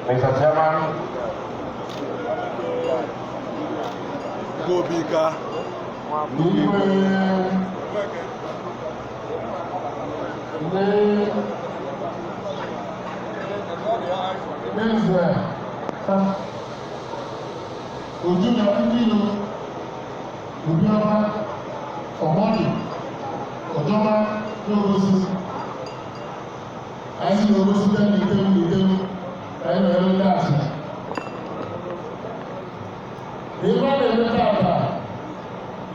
Mr. Chairman, Gobika. Ojúlọ kíkìlú Òbíọ́lá Ọ̀mọ́dì Ọ̀jọ́má lóògósì àìsí lóògósì tẹ́lẹ̀ ìtẹ́lú ẹ̀rọ ẹ̀rọ láàṣì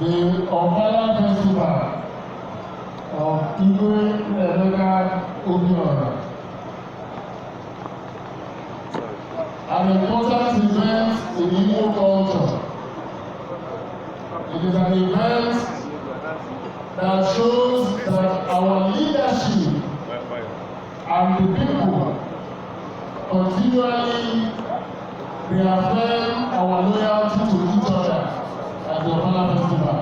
the Ofala Festival of Igwe Emeka Obiora, an important event in Igbo culture. It is an event that shows that our leadership and the people continually reaffirm our loyalty to each other at the Ofala Festival.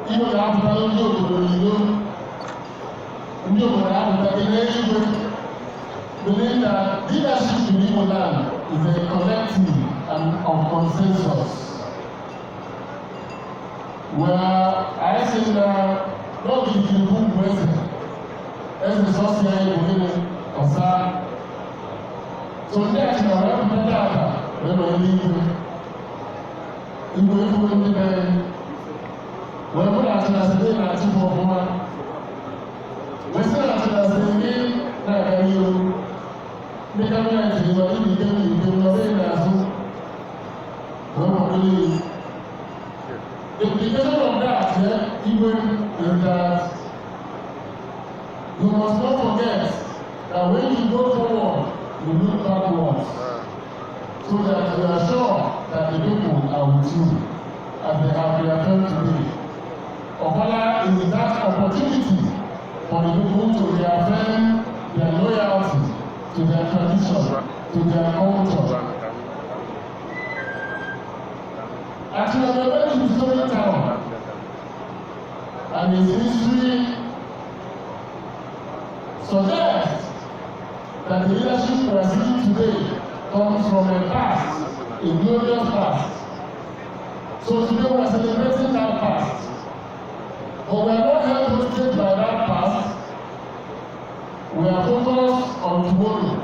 Even after the believe that leadership in Igbo land is a collective and of consensus. Where I say that not the Igbo president, as the social Igbo Osa. So that's the data when we leave Igbo when we are to the same as for woman. We still have to the same like you. Make a man to you, but you can the implication of that, even is that you must not forget that when you go forward, you look backwards, so that you are sure that the people are with you, as they have reaffirmed today. Ofala is that opportunity for the people to reaffirm their loyalty to their tradition, to their culture. Actually, we are very historic town, and its history suggests that the leadership we are seeing today comes from a past, a glorious past. So today we are celebrating that past, but we are not held hostage by that past. We are focused on tomorrow.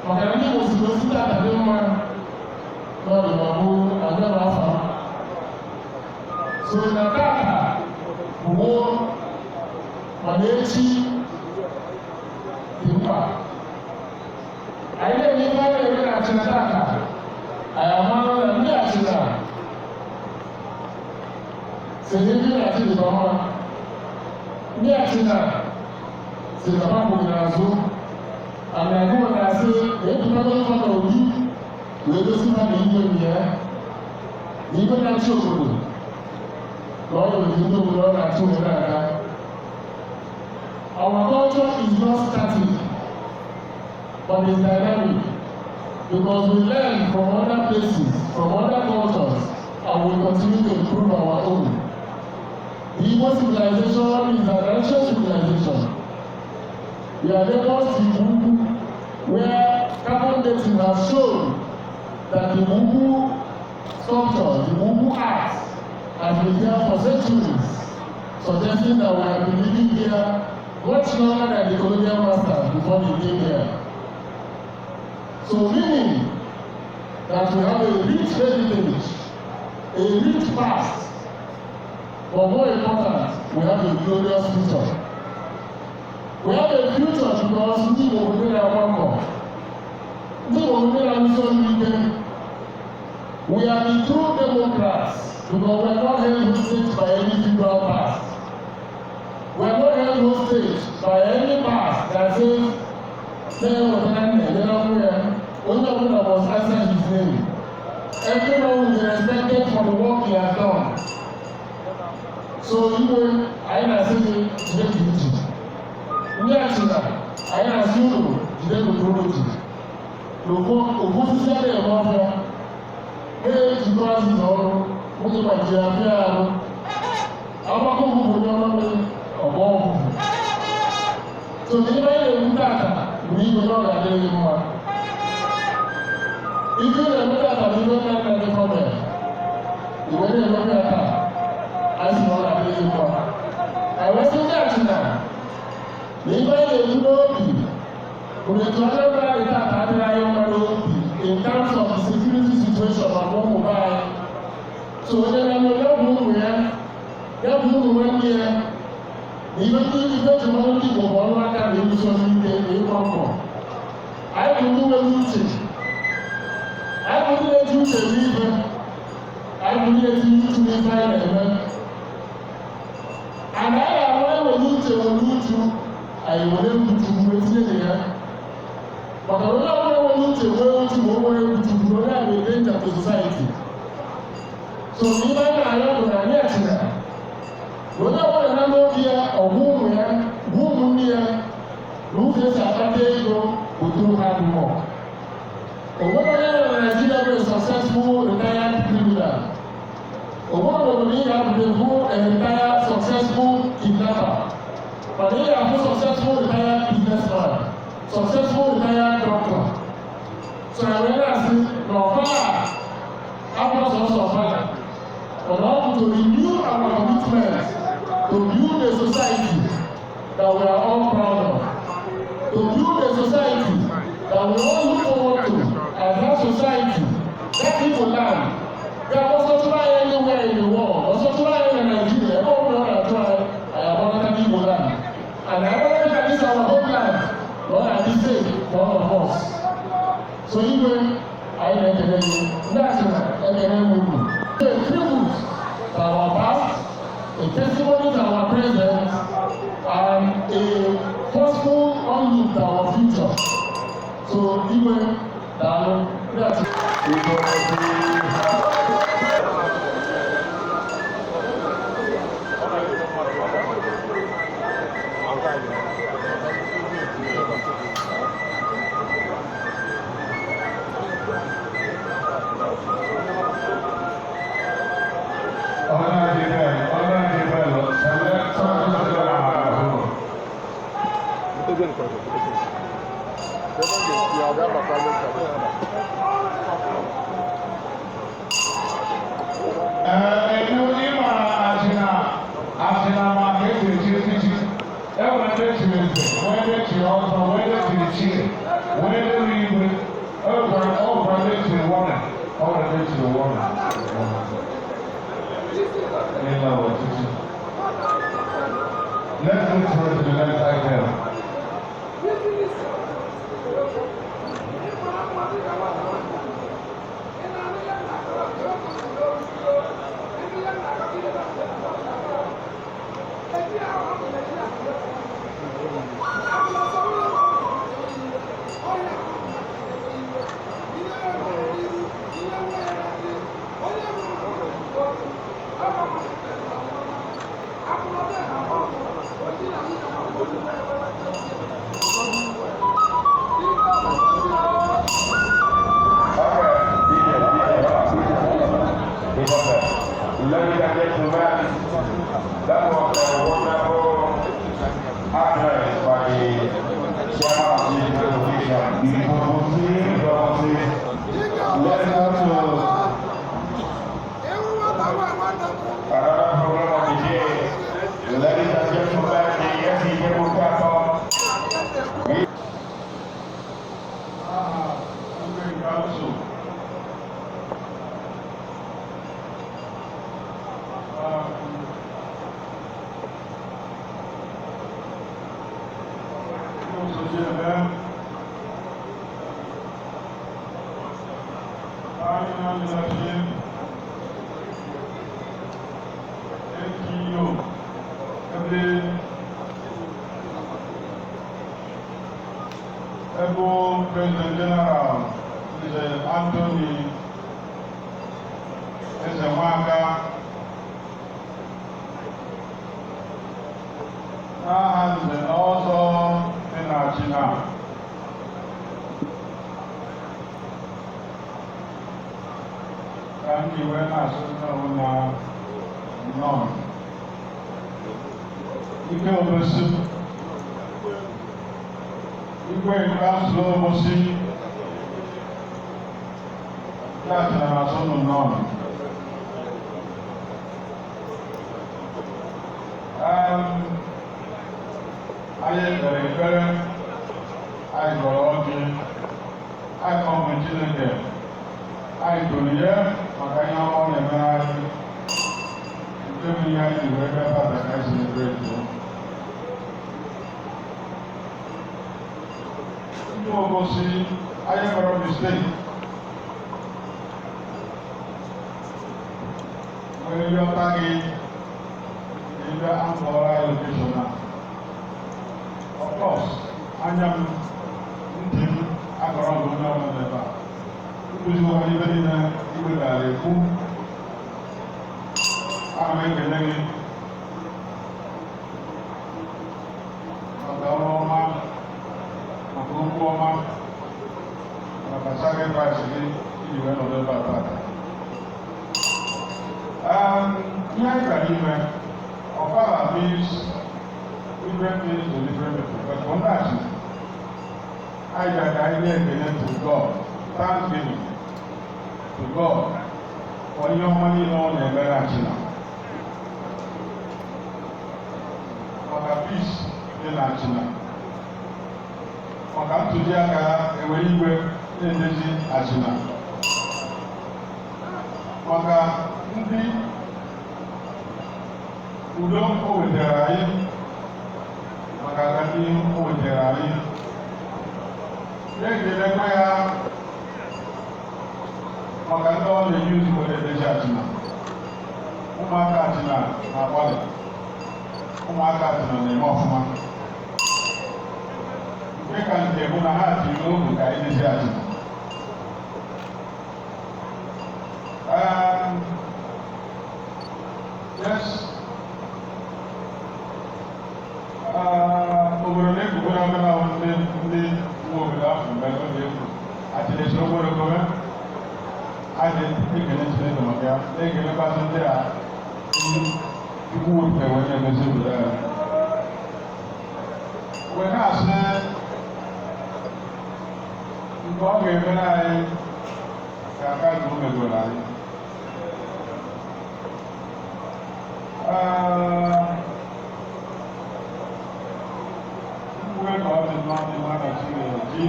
Ọ̀kàrà was supposed to have a man, not a babu, and never found. So in the data, Ugo, Manechi, Timpa. I didn't even know that in the data. I am one of the Niachina. Significant at the Bama. Niachina. C'est la part pour la zone. And I go and I say, if you never thought of you, we will see how the Indian here. Even that children, Lord, we know we all are children. Our culture is not static, but it's dynamic. Because we learn from other places, from other cultures, and we continue to improve our own. The Igbo civilization is an ancient civilization. We are neighbors to Mugu, where carbon dating has shown that the Mugu sculpture, the Mugu art, has been here for centuries, suggesting that we have been living here much longer than the colonial masters before they came here. So meaning that we have a rich heritage, a rich past, but more important, we have a glorious future. We have a future because we will be our one. We will be our mission. We are the true democrats because we are not held hostage by any federal past. We are not held hostage by any past that says, there was an only one that was answered his name. Everyone will be respected for the work he has done. So, even I say, make it. Ní àtìlá, àyà àṣírò jìdẹ́ lòkúròjì. Òkú sísẹ́ lè mọ́ fẹ́. Ee jìkọ́ àti ìzọ̀rọ̀, ó ti bàjẹ́ àfẹ́ àrùn. Àwọn akókò ní ọmọ mi ọ̀gbọ́n òkùnkùn. Tòní bá ilé ìlú dàtà ní ìwé náà rà lé ìlú wa. Ibi ilé ìlú dàtà ní ìwé náà rà lé fọ́mẹ̀. Ìwé ní ìlú dàtà, á sì wọ́n rà lé ìlú wa. Àwọn tí ó ní àtìlá. Nígbà yẹn ní lóòbì, òmìnira lọ́gbà ìta àtàrí ayé ọmọ lóòbì in terms of the security situation of one mobile. So when they are not moving here, even if you go to one people, one man can be used to the income. I will do a meeting. I will do a meeting. anyị bụ ihe tinye uchu n'ife anyị na-eme and anyị ga-arụ enwere uche nwere uchu anyị were uchu wee tinye na ya maka onye ọbụla nwere uche nwere uchu ma o nwere uchu bụ onye a ga-ede nja to society so ihe anyị na-arịọ bụ na anyị achịna onye ọbụla na n'obi ya ọgwụ ụmụ ya gwa ụmụnne ya na ụzọ esi akpata ego bụ through hard work. Onwere onye nọ na Nigeria bụ a successful retired criminal. Onwere obodo ị ga-abụbevu a retired successful kidnapper. Mana ị ga-abụ successful retired businessman, successful retired doctor. So I wee na-asị na ọbara abụrụ sọsọ ọbara. But also to renew our commitment to build a society that we are all proud of. To build a society that we all look forward to as that society, that people land. They are also trying anywhere in the world, also trying in Nigeria, everyone that try, I have another people land. And I want to look at this our homeland, Lord, I be safe for all of us. So even I like to tell you, national, a tribute to our past, a testimony to our present, and a forceful outlook to our future. So even that's let's move forward to the next item. Ladies and gentlemen, that was a wonderful address by the chairman of the education. Let's go to another program of the day. Ladies and gentlemen, the SDK will come up. President General Mr. Anthony Ezewanga and also in China. Thank you very much. No. You can listen. Igwe ìgbàsó mọ́sí láti ara sọ́nù náà. Ayé bẹ̀rẹ̀ ìfẹ́rẹ́, àìgbọ̀rọ̀ ọdún, àìkọ̀ọ̀mù Chineke, àìgbòrìyẹ́ maka ihe ọmọ na-emegharị. Nke bụ ihe anyị ji wee bịa bata ka anyị celebrate. Obosi, I am a mistake. wee yọta gị ebe a kpọrọ ya location a. Of course, anya m ntị m akọrọ bụ onye ọbụla ebe a. Nkụzi ụwa ibe niile igwe gara ekwu. Ana m ekele gị maka ọrụ ọma, maka okwu ọma, maka sacrifice gị iji wee nọdụ ebe a taa. Ihe anyị gara ime, ọfala means different things to different people. But for that, I got the idea to God, thanksgiving to God for your money on the Verachina. For the peace in Achina. For the Tudiaka, and when you were in the Achina. For the udo o wetara anyị maka agadi o wetara anyị na-ekelekwa ya maka ndị ọ na-eyi ozugbo na-edeji achịna ụmụaka achịna na-agbalị ụmụaka achịna na-eme ọfụma nke ka nke bụ na ha tiri n'oge ka anyị deji achịna yes. Obodo na-ekwugo na omenala ndị nwa obodo ahụ mgbe ọ na-ekwu achịnechi obodo gome a na-ekele Chineke maka ya na-ekelekwazị ndị a ikwu wepụta wee na-emezi obodo ahụ wee na-asị nke ọ ga-emere anyị ka aka dị o megoro anyị ka ọ dị mmadụ mmadụ Chineji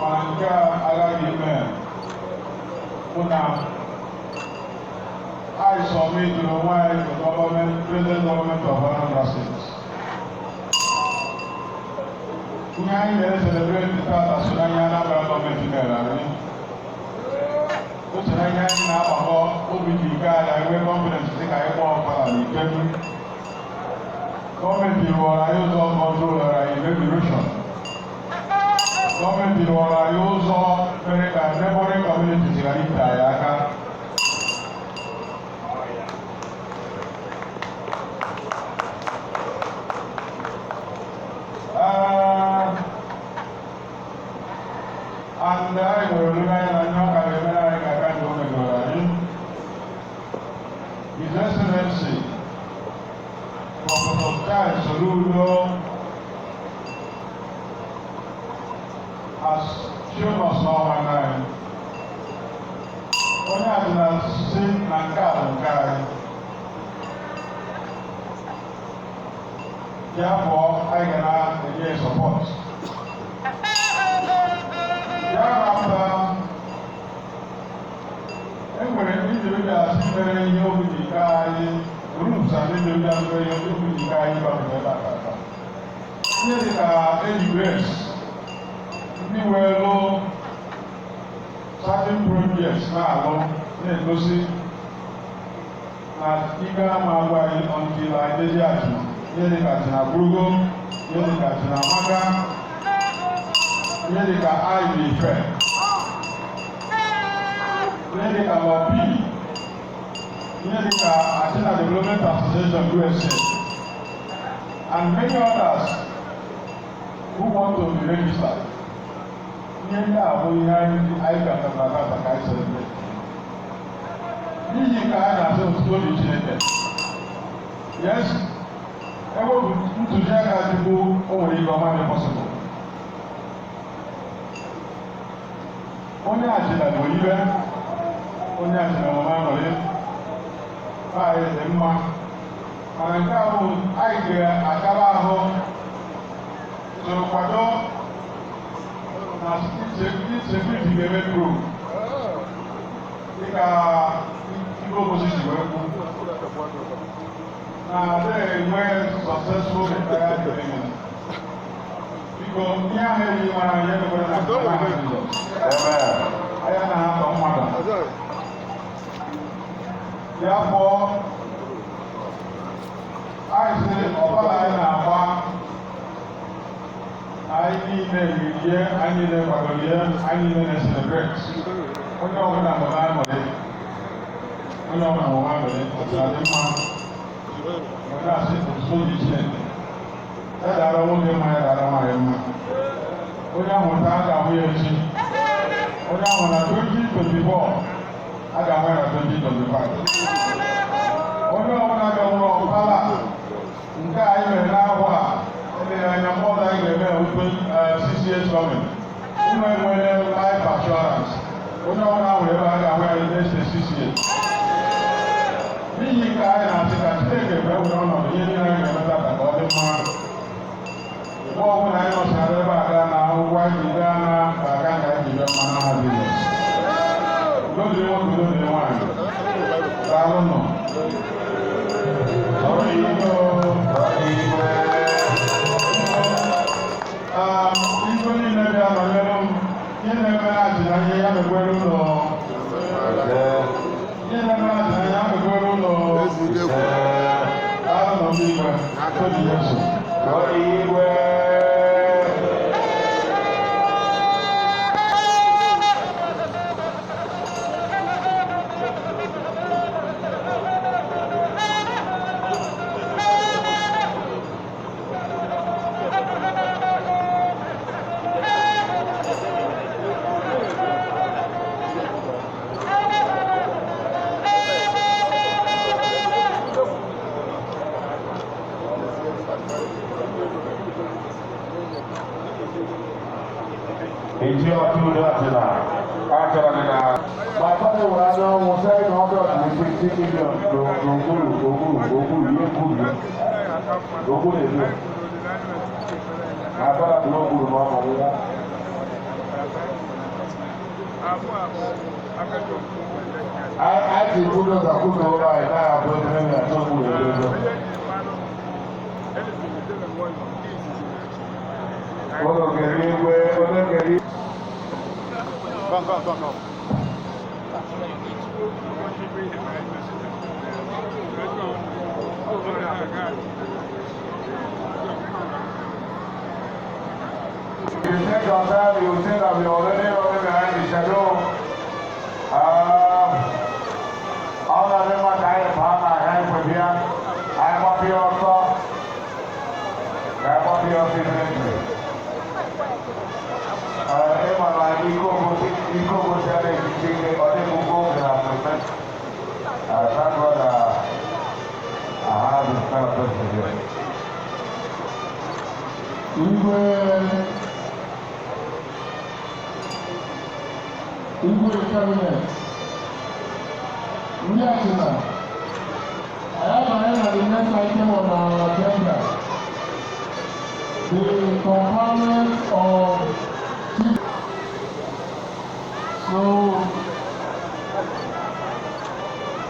mana nke a agaghị eme bụ na anyị submitted onwe anyị to present government of Anambra State. Ihe anyị na-celebrate tata so na ihe Anambra gọọmenti mere anyị. O so na ihe anyị na-agbakọ obi dị ike anyị enwe confidence dị ka anyị gbaa ọkpara na Ikebu. Gọọmenti rụọrọ anyị ụzọ kọntrolọrọ anyị regulation. Gọọmenti rụọrọ anyị ụzọ mere ka neighboring communities ghara ite anyị aka. And anyị nwere olileanya na ihe ọ ka ga-emere anyị ka aka ndị o megoro anyị. His Excellency Professor Charles Soludo has shown us all one time. Onye adịla si na nke a bụ nke anyị. Ya bụ anyị ga na-enye support. Ya rapụta enwere individuals mere ihe obi dị ike anyị groups and individuals mere ihe obi dị ike anyị gbapụta ebe aka. Ihe dị ka Eddie Grace ndị welu certain projects na-alụ na-egosi na ike ama agwa anyị until anyị deji achịna. Ihe dị ka Achịna-Burugo, ihe dị ka Achịna-Amaka, ihe dị ka Ife, ihe dị ka Lopi, ihe dị ka Achịna Development Association USA, and many others who want to be registered. Ihe ndị a bụ ihe anyị ga-atara aka ka anyị celebrate. N'ihi ka a na-asị otuto dị Chineke. Yes, ebe bụ ntụziaka Chukwu o nwere ihe ọma dị possible. Onye achịna bụ ibe, onye achịna bụ aṅụrị, anyị dị mma. Mana nke a bụ anyị ga-akaba ahụ soro kwado na security ga-eme group dịka ndị opposition wee kwu na na-enwe successful entire development. Biko ihe ahụ eji mara ya emekwere na anya na-atọ mmadụ. Therefore, I say, Obala in Aba, I need a year, I need a Bagolier, I need a celebrate. When you're going to have a money, when you're going to have a money, what's that in my? When I say, I'm so distant. That I don't want to my other. When I want to have a weird. When I want to 2024, I got one 2025. When I want to go on Pala, I even now, and I'm more like a 6 years coming. When life assurance, when I want to have a less than 6 years. Me, I take a very long of the year that all the man. Well, when I was a Ghana, why did Ghana, Ghana, you don't have business. Don't you want to do the one? I don't know. Sorry, you even in the level, you never had to have a good law. You never had to have a good law. I don't know, My father was saying, $150 million. My father no I think good as I could go right now, but maybe I told you. Go. You take your time, you think that we already behind the shadow. All of them are dying upon my hand with you. I am up here also. I am up here also. Thank God I have this kind of person here. Igwe cabinet. Ndị achịna, anyị na the next item on our agenda. The component of so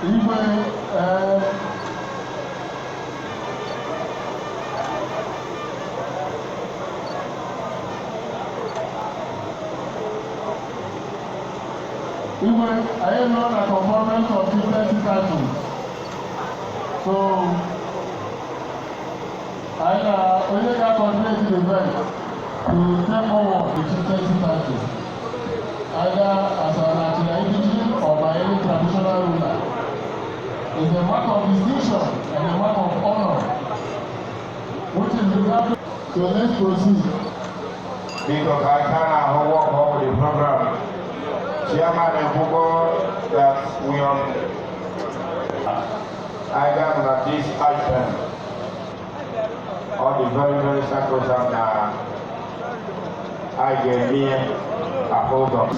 Igwe I am not a component of different titles. So, I only got coordinated the event to take forward the different titles, either as an nationality or by any traditional ruler. It's a mark of distinction and a mark of honor, which is reserved. So let's proceed. Because I cannot walk over the program. Chairman and Google that we are I got that this item all the very sacrosanct I get me a hold of.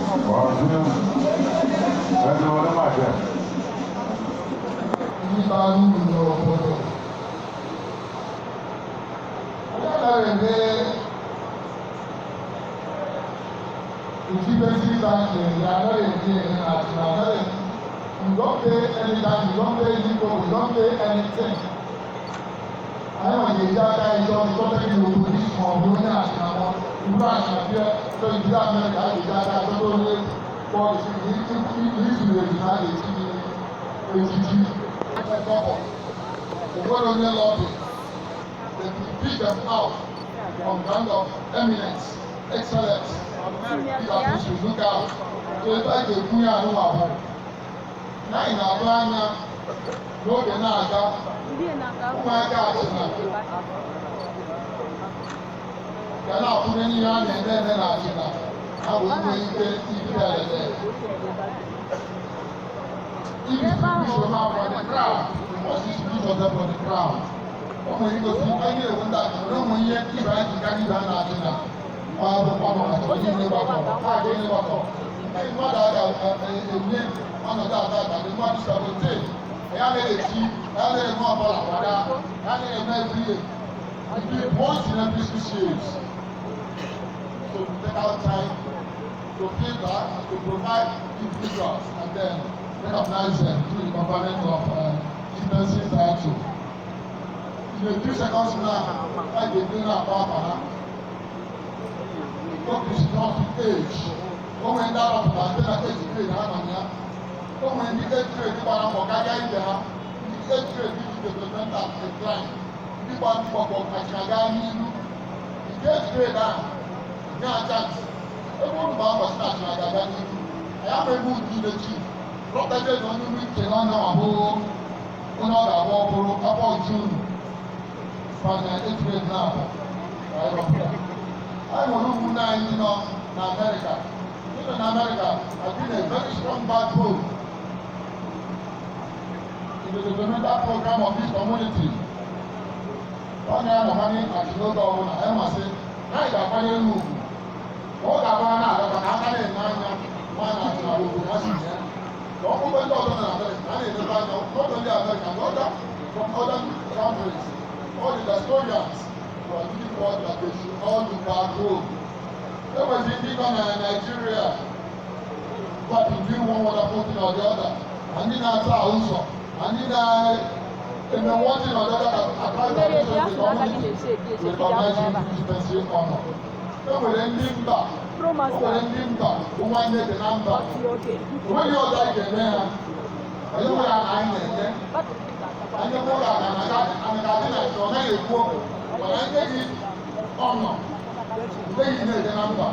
That's all the matter. Efficiency banking, they are not again at you don't pay any tax, you don't pay any bill, you don't pay anything. I know the data is on the company to produce from Brunei and Namon. You branch here, so you don't know that the data is only for the city. This will be the AGG. government. The word on the law, they beat them out on ground of eminence, excellence. That we should look out. So it's like a queen and one home. Now in Atlanta, no, they're not. Oh my God, you're not putting any on and then I will bring the even if you show up for the crowd, you must use yourself for the crowd. When you go to any of that, you don't want to keep right to carry down Argentina. One of the things about I don't know. My mother, a name, one of that, the mother is a hotel. I had a cheap, I had a mobile, I had a every year. Once in every 6 years. So we take our time to feedback, to provide individuals, and then recognize them through the component of intensive title. In a few seconds now, I will bring up our what is not age. When we end up at the age grade, when we need age grade, we are for Gaga in there. The age grade is developmental decline. People are for Kachagani. The age grade now. Now, chance. Everyone was not like that. I am a good leader chief. Protected on the weekend on our home. On our war about June. From the 8th grade now. I want to move now in America. Even in America, I've been a very strong backbone in the developmental program of this community. One year, the money at the local owner, I must say, I got a move. All the one out of an hour and 9 one out of our don't go to America, not only America, from other countries, all the historians who are looking forward that they should all be back home. There was in Nigeria, but in doing one wonderful thing or the other. And in our also, and in the one thing or the other, the community will recognize you special honor. There were ending back. Ending back. Who wanted the number? When you're like there, I don't know how I'm there. I don't know how I'm there. But I take it honor. They need the number.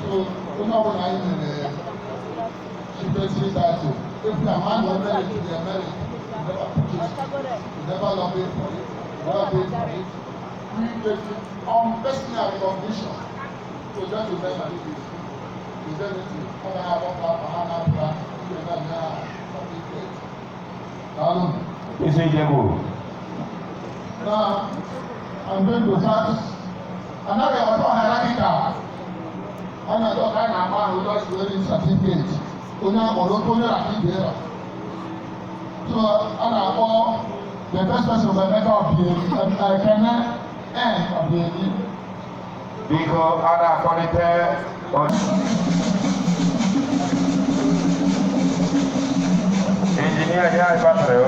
So, you know what I mean? She basically title. If the man was married to the American, never put it. Never love it for it. Never pay for it. We take it on personal recognition. So just remember this. Is there anything? I'm going to have a plan. You can have a Is it your now, I'm going to start another hierarchical. And I don't have a man who does wearing certificate. Only I'm going to here. So, and I call the first person of the neck of the I cannot end of the because other quality engineer here is battery.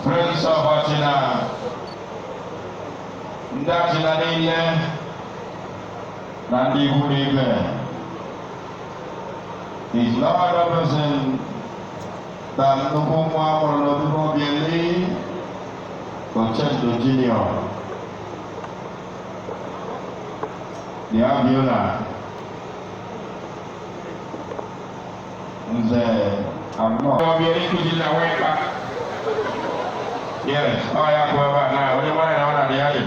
Prince of Atina, Ndachina Nile, Nandi Huribe, His Lord represents the Nukumwa Monodumo Bieli, Conchendo Junior, the Abiola, the Bieli Kujila Weka. Yes, oh yeah, go back now. What do you want to know about the other?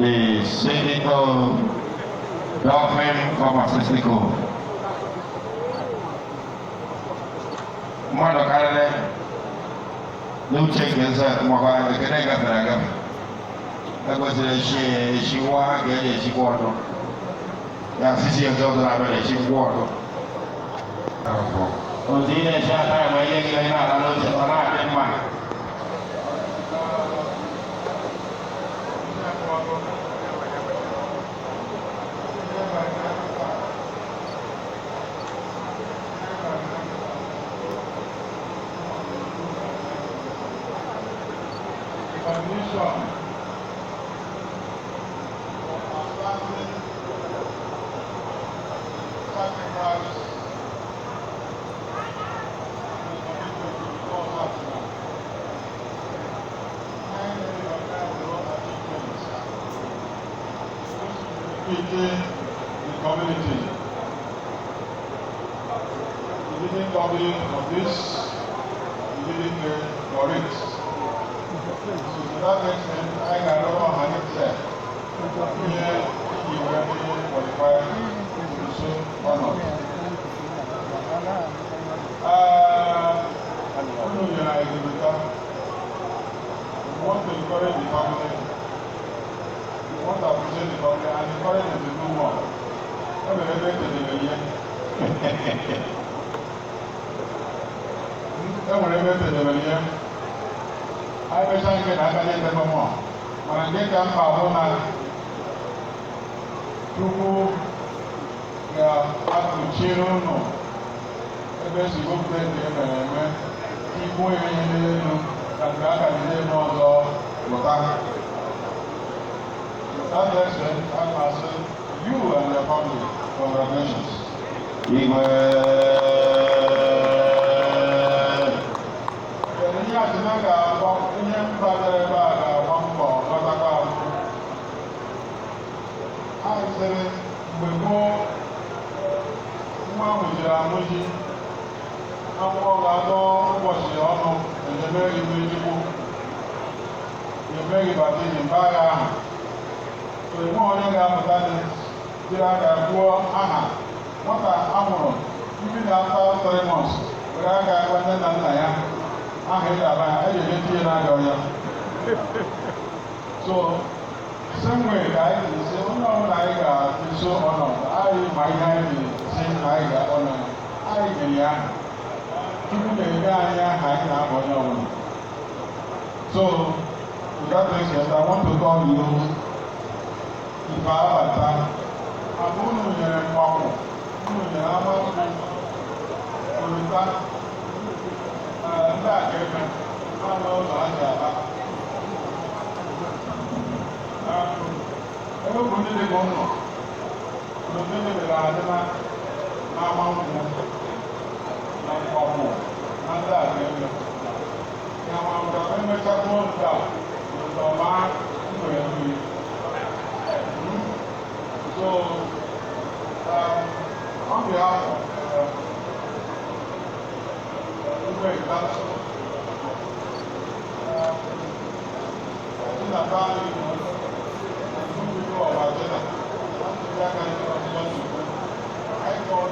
The Senegal Dolphin Pharmaceutical. Mano Carole, no check is a mobile, the Canega Dragon. That was a she walked, she water. Yeah, she is also a very she water. On the Shata, my young lady, I know it's a lot in mind. The community. He didn't come in for this, he didn't for it. So to that extent, I got over 100%. Here, he already qualified to do so or not. We want to encourage the family. We want to appreciate the family and encourage them to do more. I'm going to get to the year. I'm going to get to the year. I wish I could have any more. When I get down my home, people have to cheer on. Ebe si go play the game, people in the that also that extent, I must say, you and your family, congratulations. So the more you have that is there are poor Anna. What are Amoro? Even after 3 months, where I got one and I hate about so some way I can say, oh no, I got so honored. I might have the same I got honor. I can keep the guy hanging out on your own. So to that extent, I want to call you. If I have a time, I'm going to be a problem. I'm going to have a time. So, on behalf of Uber Council, I think I'm probably people of our agenda. I call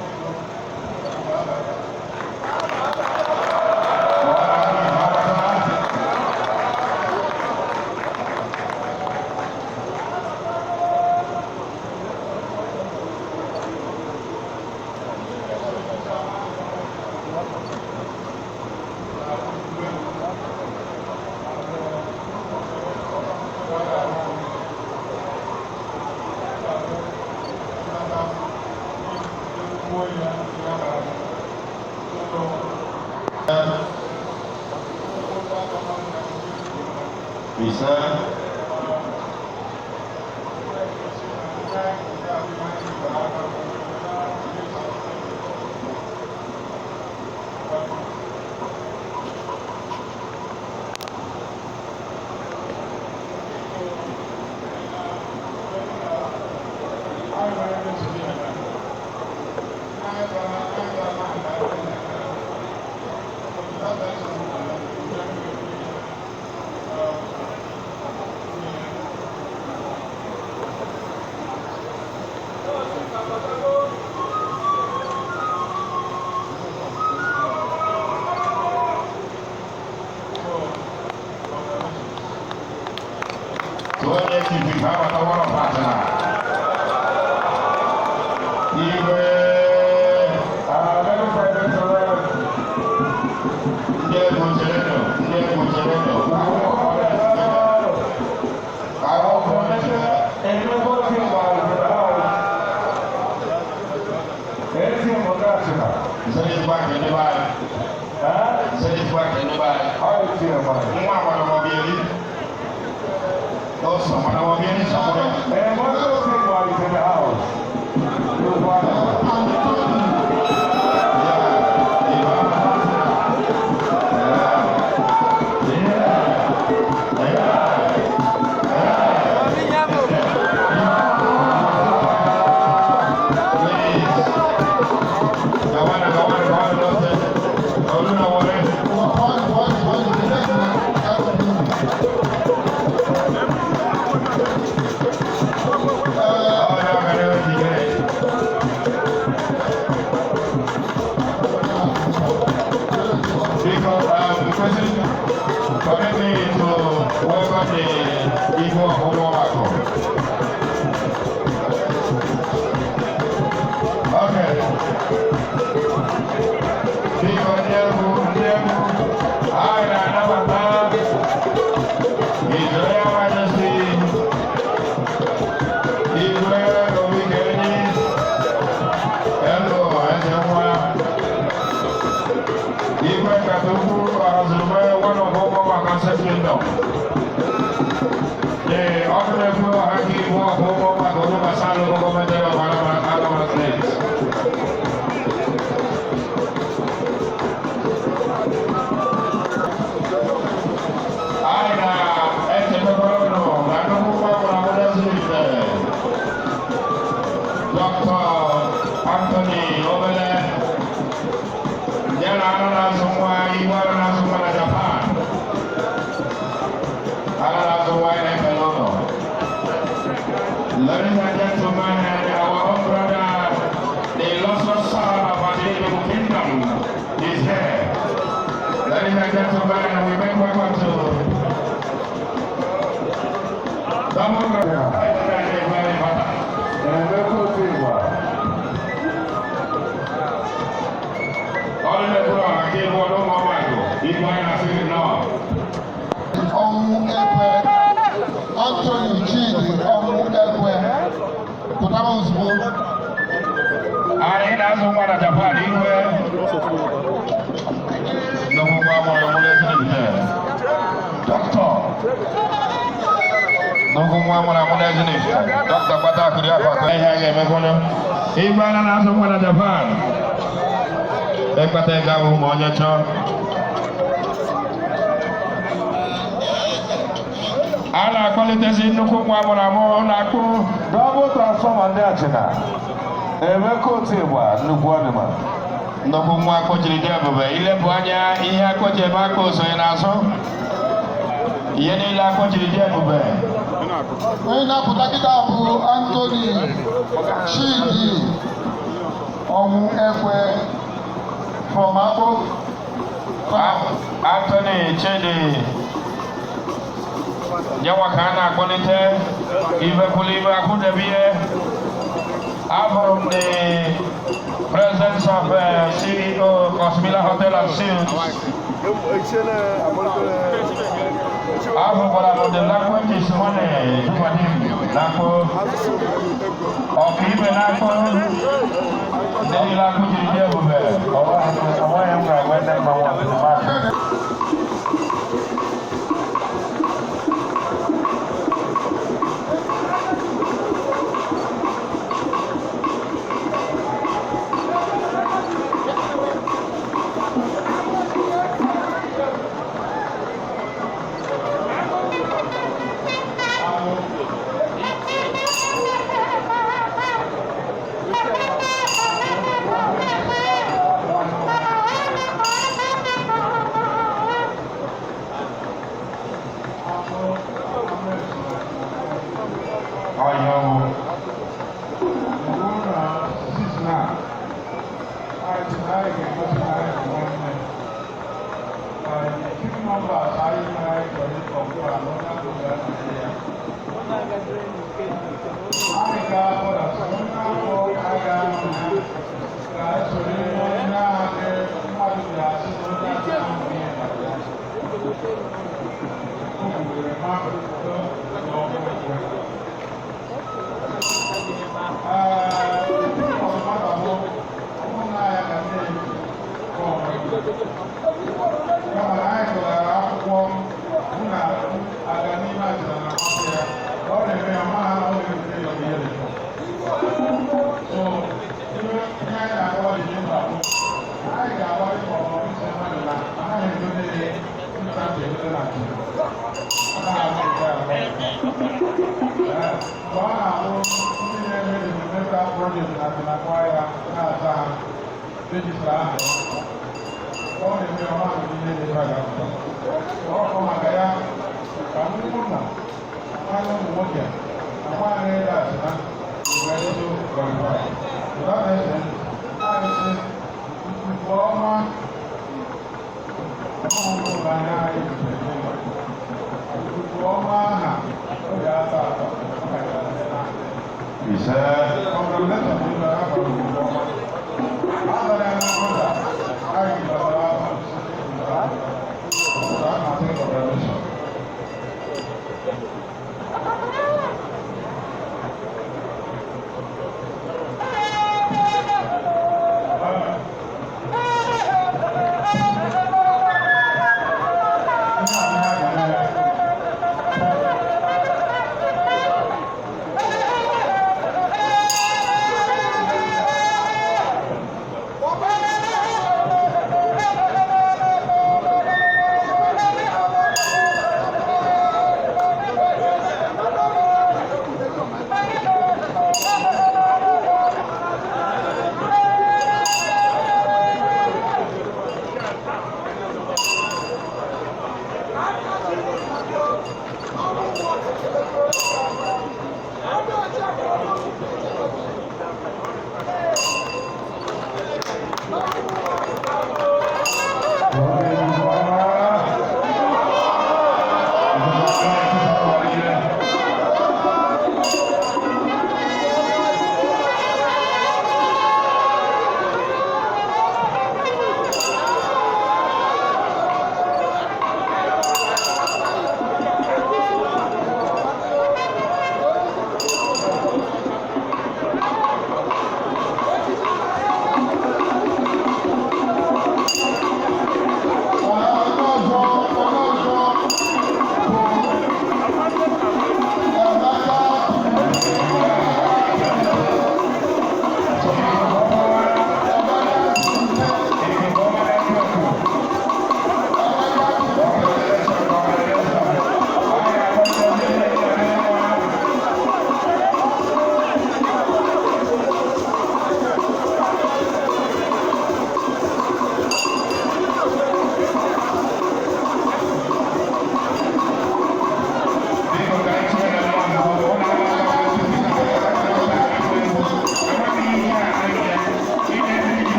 ise tuone TV hawa tawara patna iwe ndiye mcheleno someone will be in somewhere. And one of those things while he's in the house. Permit me to welcome the Igbo Omoako. Okay. Biko Nyebu, I Nanabata, His Royal Majesty, Igwe Obikeni, Hello, Azewa, Igwe Katuku, Azube, one of Concept Kingdom. The Honorable Hakim Mohamed Magoma Salo Government of Alabama State. Dr. Anthony Obele, Jana Sumwa, Iwana Sumana Japan. Ladies and gentlemen, our own brother, the illustrious son of our Igbo kingdom, is here. Ladies and gentlemen, we make welcome to Double Anthony Chidi Ọmụ Ekwe pụtara ozugbo. Anyị na-azụ nwa na Japan iwe nnukwu nwa amụrụ mụrụ ezinibite dọkịta nnukwu nwa amụrụ amụrụ ezinibite dọkịta gbata akụrụ ya akụ ihe a ga-emekwanụ igwe ana na-azụ nwa na Japan ekpata ego ahụ ma onye chọọ a na-akpalitezi nnukwu nwa amụrụ amụ na-akpụ Double transformer ndị achịna eme kotu ịgba nnukwu ọdịma. Nnukwu nwa akpọchiri dị ebube ilepụ anya ihe akpọchi ebe aka osonye n'azụ ihe niile akpọchiri dị ebube. Onye na-apụta kịta bụ Anthony Chidi Ọmụ Ekwe from Akpo. Anthony Chidi nyawa ka a na-akpọlite ivepụlụ ibe akwụdebie abụrụ m the presence of CEO Cosmila Hotel and Suites. Abụkwara m the language is money Nakpo ọkaibe Nakpo ndị niile akụjiri dị ebube Ọnweghị m ga-agwa ndị mma nwa ga-ejide na chi. Ọ na-ahụ nke a. Ọ na-ahụ ndị na-eme environmental project na-akwa ya na-aza ha rejistra ahụ. Ọ na-eme ọma nke ihe dị mkpa ga-apụta. Ọ bụ maka ya ka ndị ụmụnna nwanne ụmụ nwoke na nwaanyị ịda achịna mgbe ịdụ gọrịgọrị. Ụda na-ese na-esi ikuku ọma ụmụ anya anyị ikuku ọma ha oge atọ atọ Ise. Congratulations to you, I have a other than that, I give a lot of so I'm not taking a permission.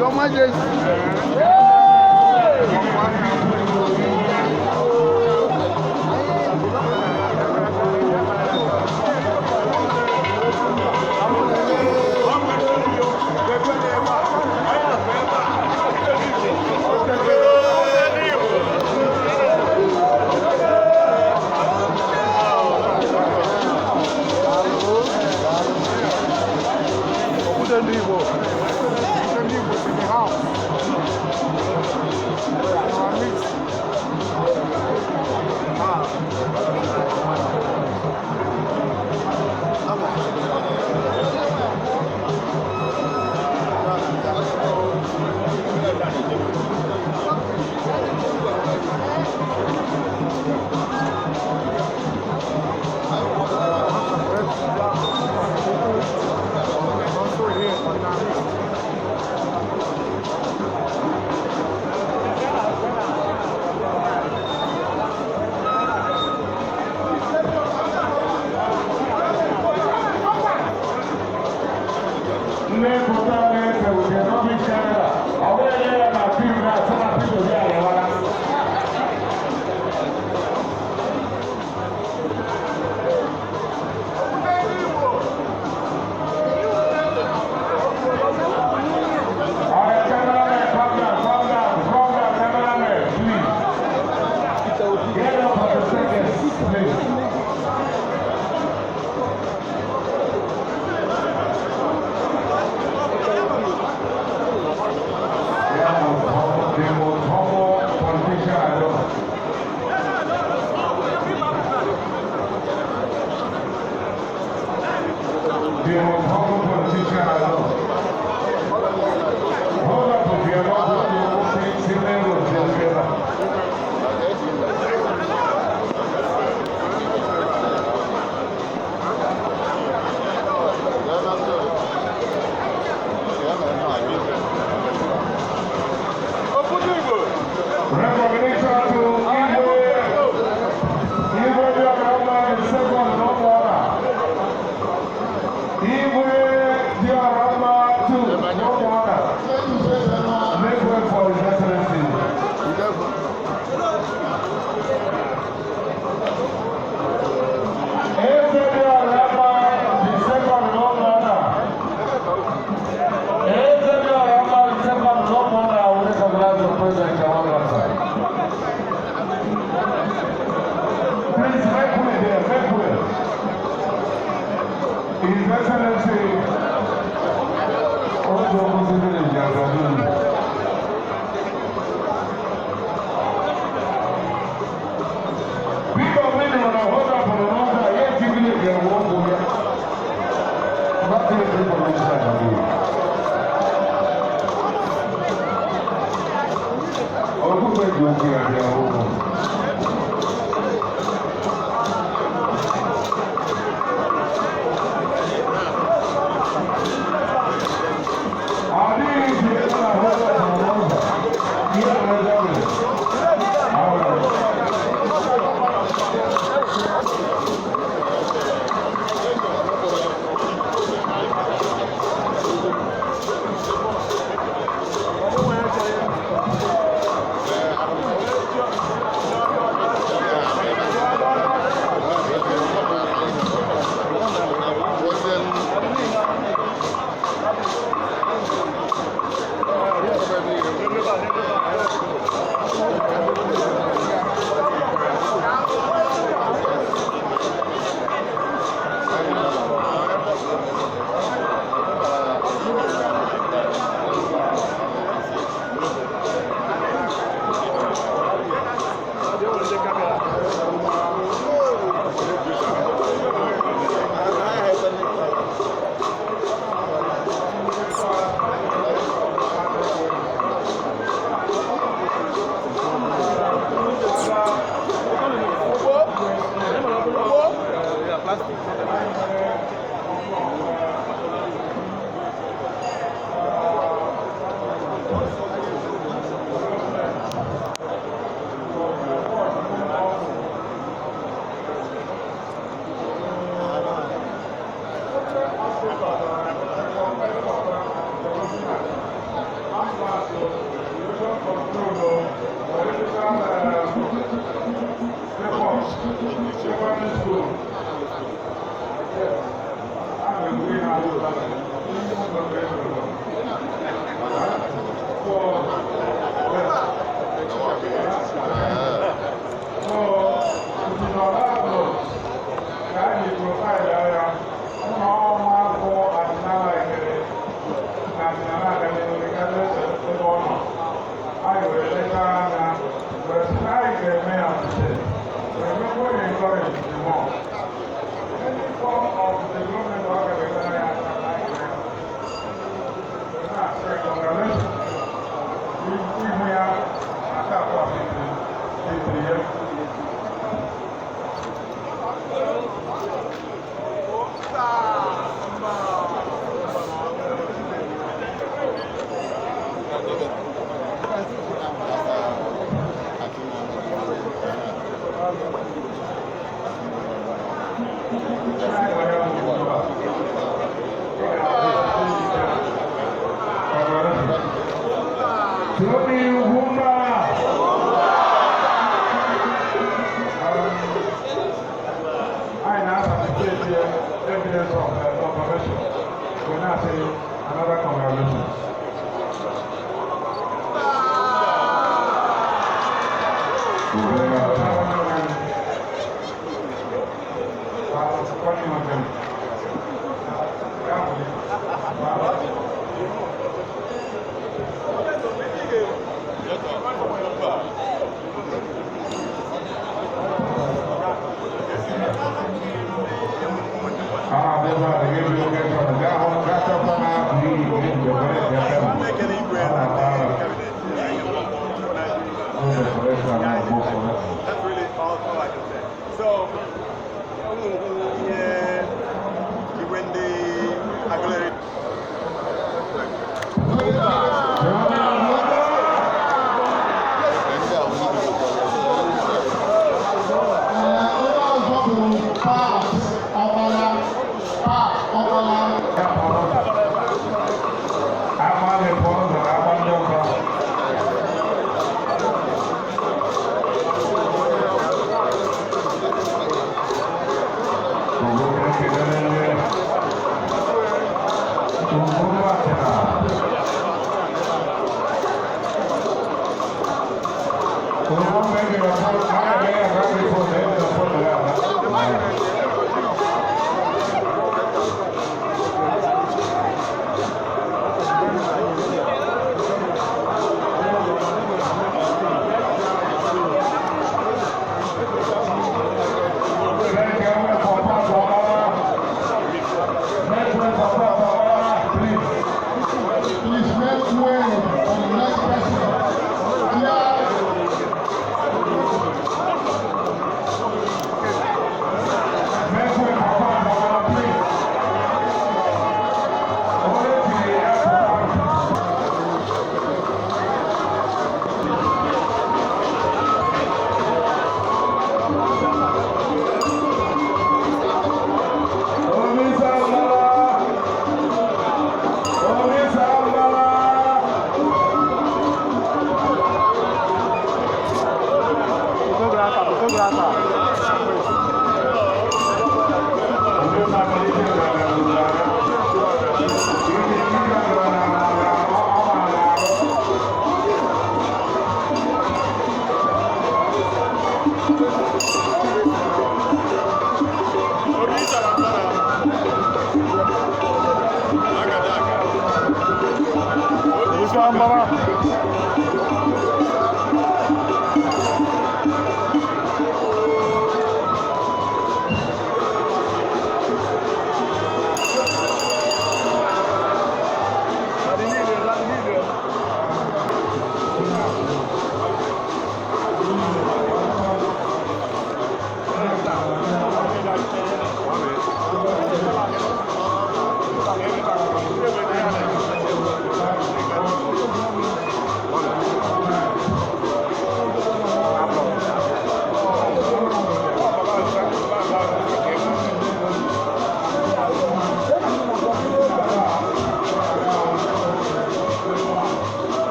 Your Majesty.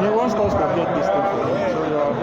He wants us to get this thing for him. So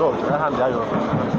No, that hand there.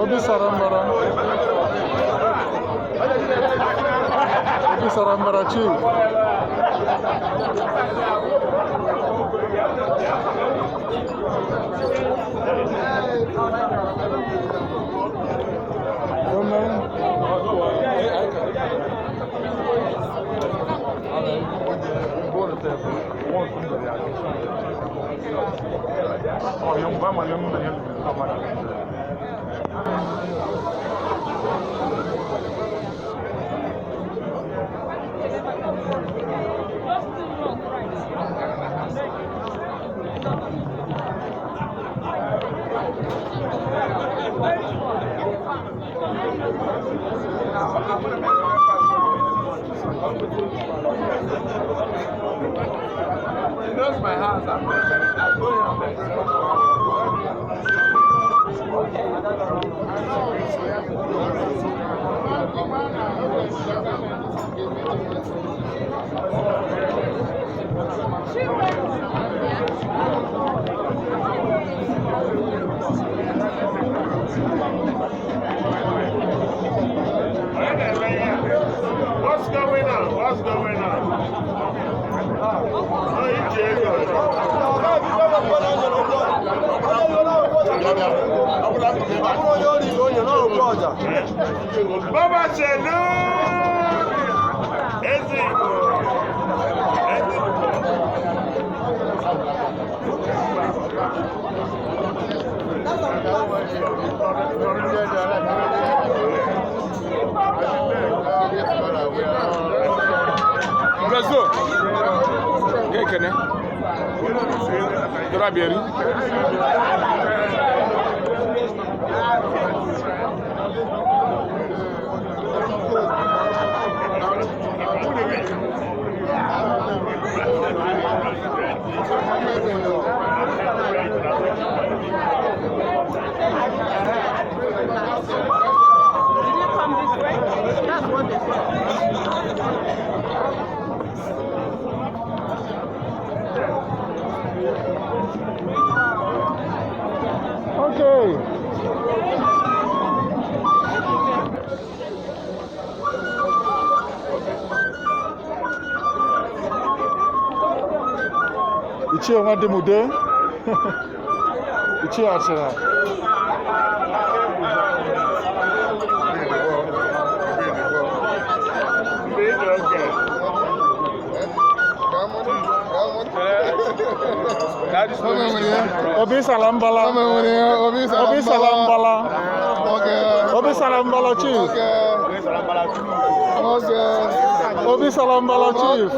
Obi Sarambara. Obi Sarambara Chief. He knows my house. I told him what's going on? What's going on? Baba Chelu! Brazil. Quem que é, né? Dorabieri. Okay. Ichi onwa demude. Ichi achara. Obi Salambala. Obi Salambala. Obi Salambala Chief. Obi Salambala Chief.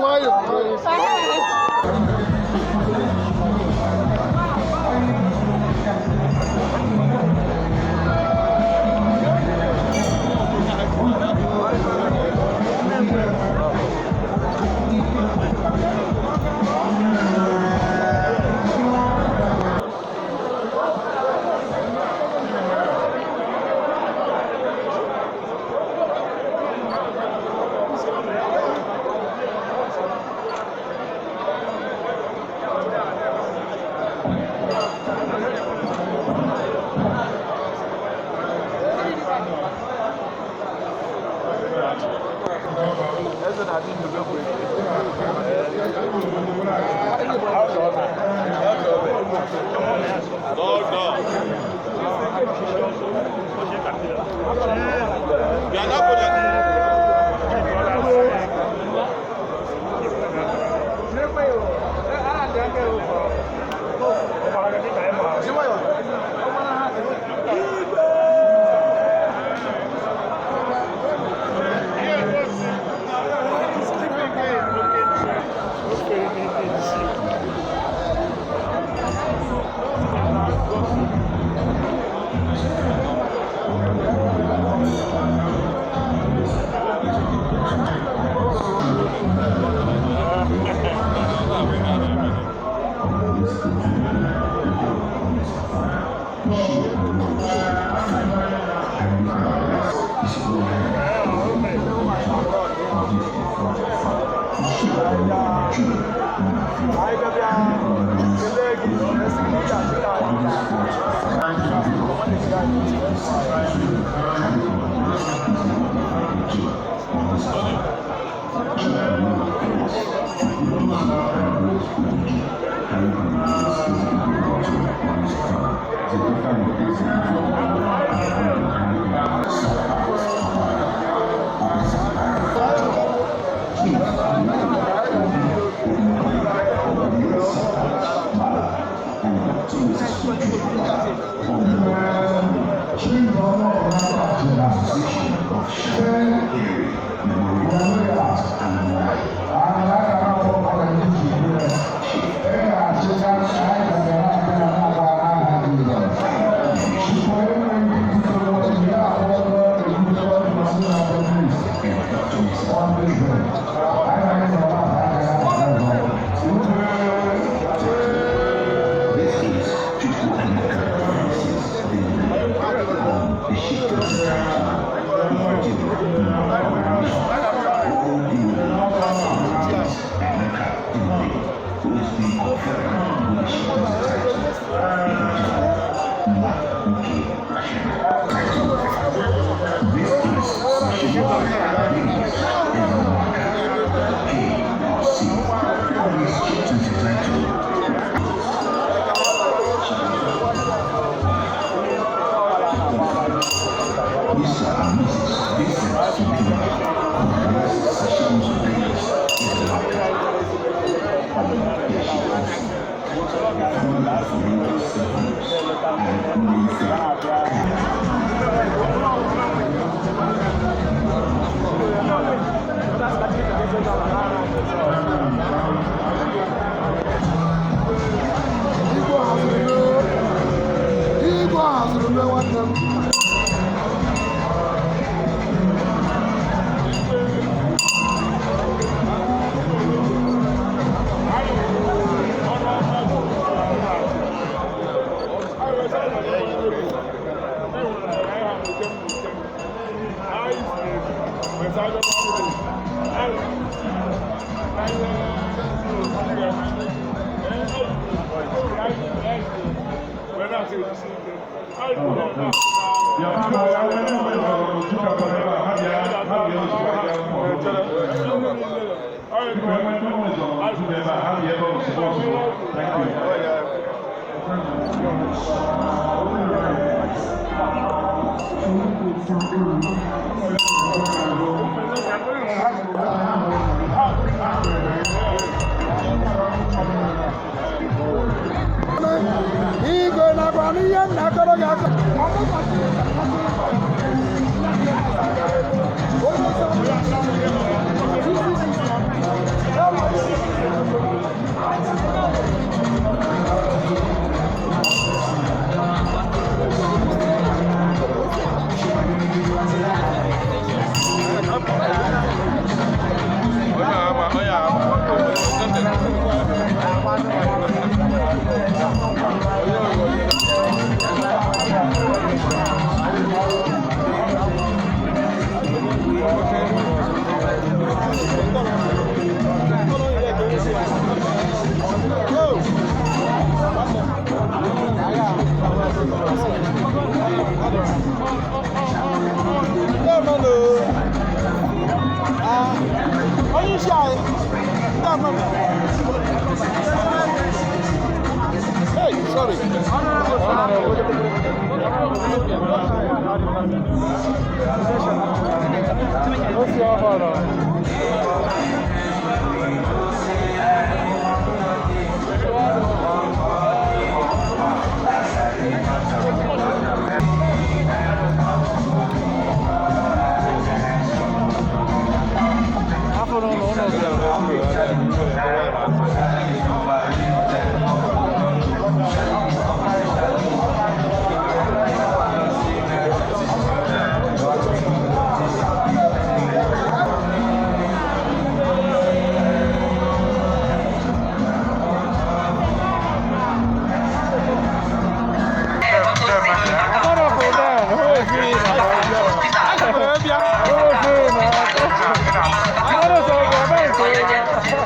Agora só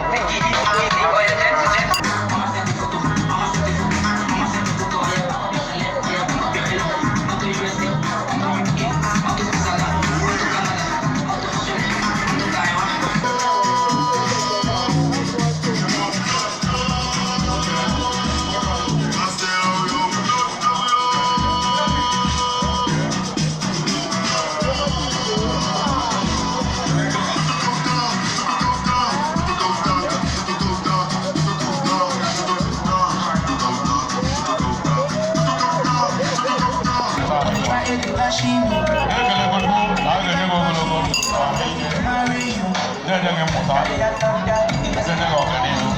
Saya dengan muda, saya dengan organik.